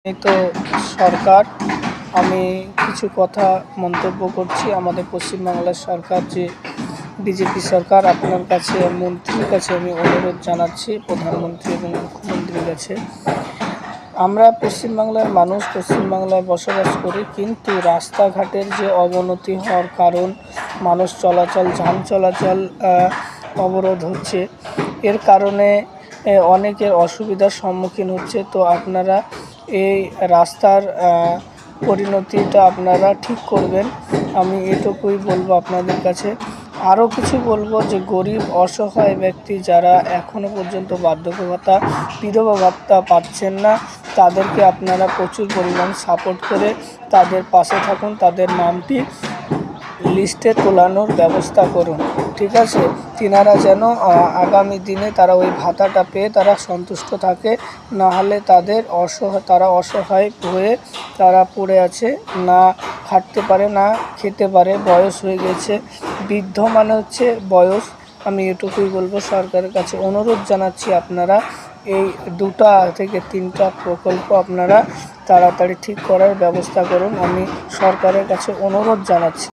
এই তো সরকার, আমি কিছু কথা মন্তব্য করছি। আমাদের পশ্চিমবাংলার সরকার যে বিজেপি সরকার, আপনার কাছে মন্ত্রীর কাছে আমি অনুরোধ জানাচ্ছি, প্রধানমন্ত্রী এবং মুখ্যমন্ত্রীর কাছে। আমরা পশ্চিমবাংলার মানুষ, পশ্চিমবাংলায় বসবাস করি, কিন্তু রাস্তাঘাটের যে অবনতি হওয়ার কারণ, মানুষ চলাচল, যান চলাচল অবরোধ হচ্ছে, এর কারণে অনেকের অসুবিধার সম্মুখীন হচ্ছে। তো আপনারা এই রাস্তার পরিণতিটা আপনারা ঠিক করবেন, আমি এটুকুই বলবো আপনাদের কাছে। আরও কিছু বলবো যে গরিব অসহায় ব্যক্তি যারা এখনও পর্যন্ত বার্ধক্য ভাতা, বিধবা ভাতা পাচ্ছেন না, তাদেরকে আপনারা প্রচুর পরিমাণ সাপোর্ট করে তাদের পাশে থাকুন, তাদের নামটি লিস্টে তোলানোর ব্যবস্থা করুন, ঠিক আছে? তিনারা যেন আগামী দিনে তারা ওই ভাতাটা পেয়ে তারা সন্তুষ্ট থাকে, না হলে তারা অসহায় হয়ে তারা পড়ে আছে, না খাটতে পারে, না খেতে পারে, বয়স হয়ে গেছে। বৃদ্ধ মানে হচ্ছে বয়স। আমি এটুকুই বলবো, সরকারের কাছে অনুরোধ জানাচ্ছি আপনারা এই 2টা থেকে 3টা প্রকল্প আপনারা তাড়াতাড়ি ঠিক করার ব্যবস্থা করুন, আমি সরকারের কাছে অনুরোধ জানাচ্ছি।